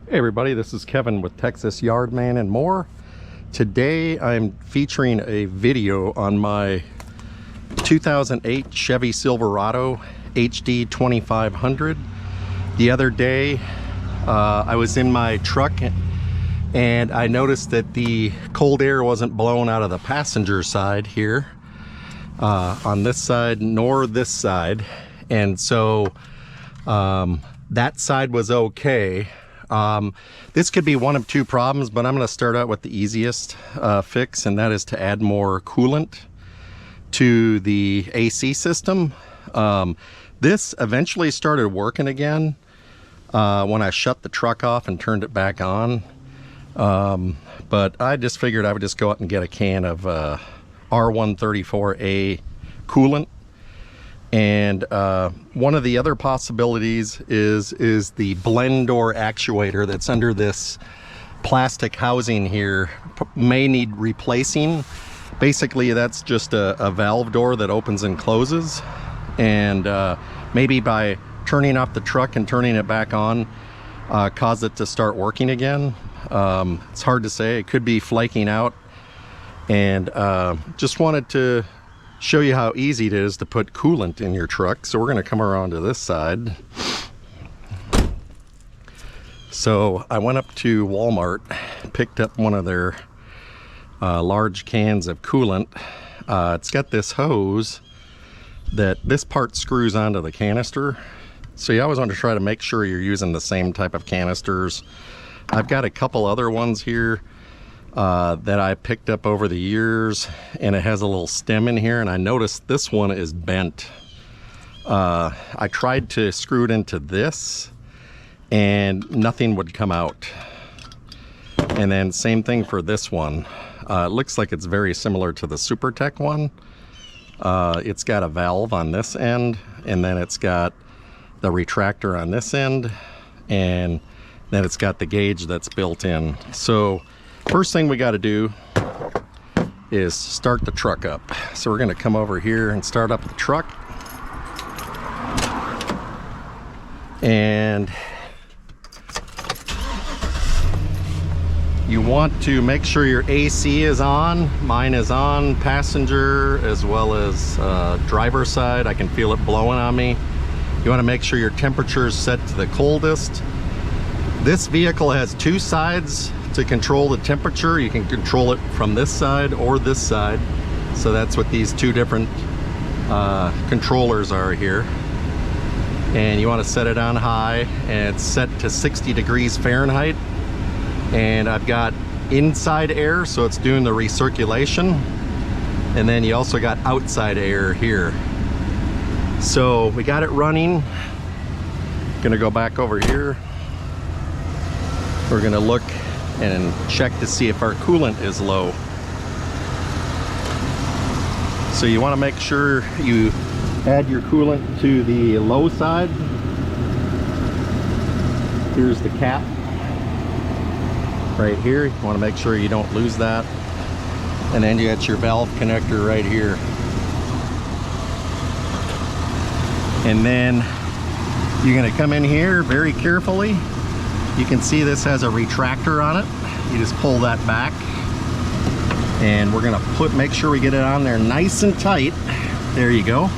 Hey everybody, this is Kevin with Texas Yardman and More. Today I'm featuring a video on my 2008 Chevy Silverado HD 2500. The other day I was in my truck and I noticed that the cold air wasn't blowing out of the passenger side here on this side nor this side, and so that side was okay. This could be one of two problems, but I'm going to start out with the easiest fix, and that is to add more coolant to the AC system. This eventually started working again when I shut the truck off and turned it back on, but I just figured I would just go out and get a can of R134A coolant. And one of the other possibilities is the blend door actuator that's under this plastic housing here may need replacing. Basically, that's just a valve door that opens and closes, and maybe by turning off the truck and turning it back on cause it to start working again. It's hard to say. It could be flaking out, and just wanted to show you how easy it is to put coolant in your truck. So we're going to come around to this side. So I went up to Walmart, picked up one of their large cans of coolant. It's got this hose that this part screws onto the canister. So you always want to try to make sure you're using the same type of canisters. I've got a couple other ones here that I picked up over the years, and it has a little stem in here, and I noticed this one is bent. I tried to screw it into this and nothing would come out. And then same thing for this one. It looks like it's very similar to the SuperTech one. It's got a valve on this end, and then it's got the retractor on this end, and then it's got the gauge that's built in. So first thing we got to do is start the truck up. So we're going to come over here and start up the truck. And you want to make sure your AC is on. Mine is on, passenger as well as driver side. I can feel it blowing on me. You want to make sure your temperature is set to the coldest. This vehicle has two sides to control the temperature. You can control it from this side or this side. So that's what these two different controllers are here. And you want to set it on high, and it's set to 60 degrees Fahrenheit. And I've got inside air, so it's doing the recirculation. And then you also got outside air here. So we got it running. Gonna go back over here. We're gonna look and check to see if our coolant is low. So you want to make sure you add your coolant to the low side. Here's the cap right here. You want to make sure you don't lose that. And then you got your valve connector right here. And then you're going to come in here very carefully. You can see this has a retractor on it. You just pull that back, and we're gonna make sure we get it on there nice and tight. There you go.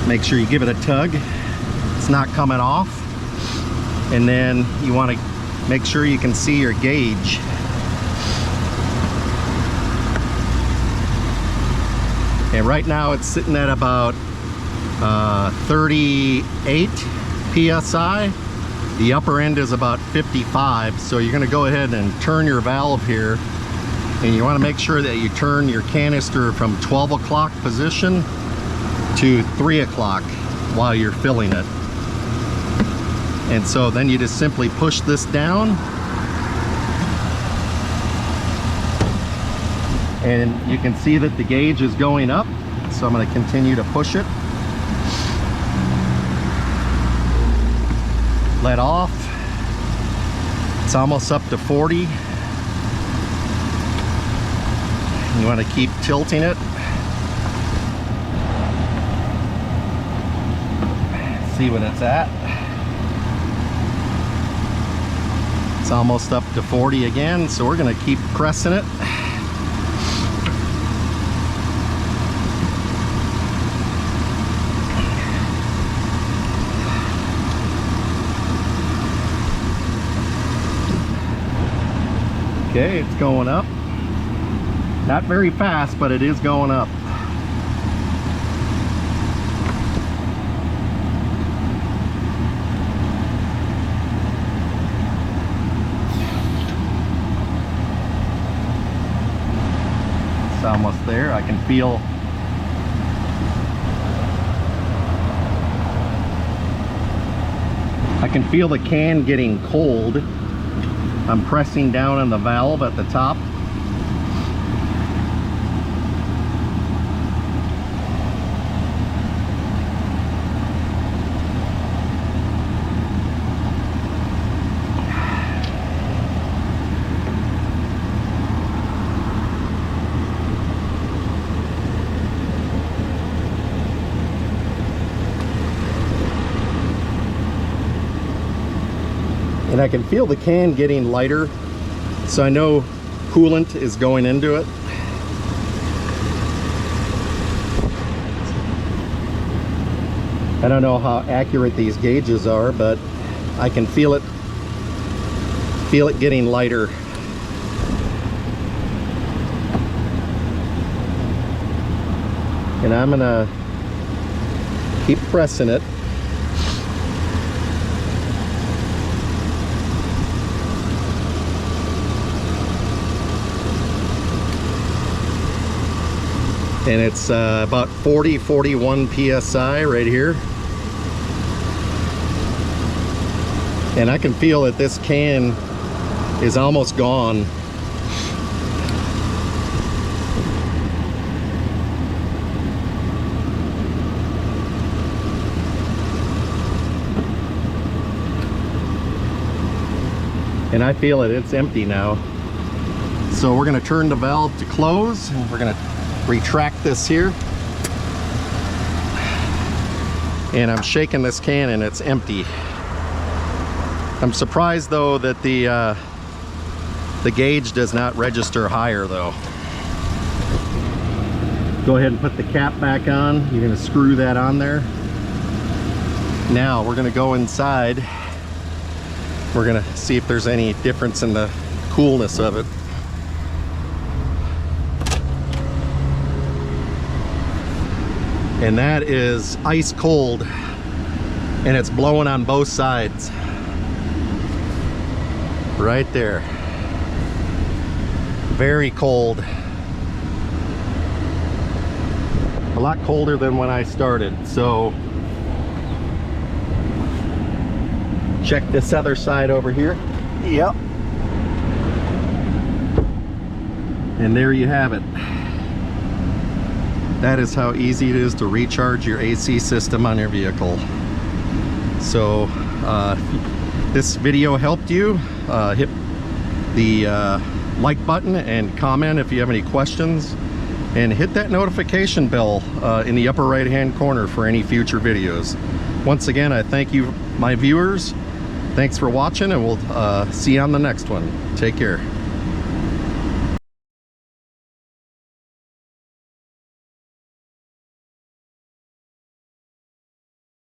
Make sure you give it a tug. It's not coming off. And then you want to make sure you can see your gauge. And right now it's sitting at about 38 psi. The upper end is about 55, so you're going to go ahead and turn your valve here, and you want to make sure that you turn your canister from 12 o'clock position to 3 o'clock while you're filling it. And so then you just simply push this down, and you can see that the gauge is going up, so I'm going to continue to push it. Let off. It's almost up to 40. You want to keep tilting it. See what it's at. It's almost up to 40 again, so we're gonna keep pressing it. Okay, it's going up. Not very fast, but it is going up. It's almost there. I can feel the can getting cold. I'm pressing down on the valve at the top. And I can feel the can getting lighter, so I know coolant is going into it. I don't know how accurate these gauges are, but I can feel it getting lighter. And I'm gonna keep pressing it. And it's about 41 psi right here. And I can feel that this can is almost gone. And I feel it, it's empty now. So we're gonna turn the valve to close, and we're gonna retract this here. And I'm shaking this can and it's empty. I'm surprised though that the gauge does not register higher though. Go ahead and put the cap back on. You're gonna screw that on there. Now we're gonna go inside. We're gonna see if there's any difference in the coolness of it. And that is ice cold, and it's blowing on both sides. Right there. Very cold. A lot colder than when I started. So check this other side over here. Yep. And there you have it. That is how easy it is to recharge your AC system on your vehicle. So if this video helped you, hit the like button and comment if you have any questions, and hit that notification bell in the upper right hand corner for any future videos. Once again, I thank you, my viewers. Thanks for watching, and we'll see you on the next one. Take care.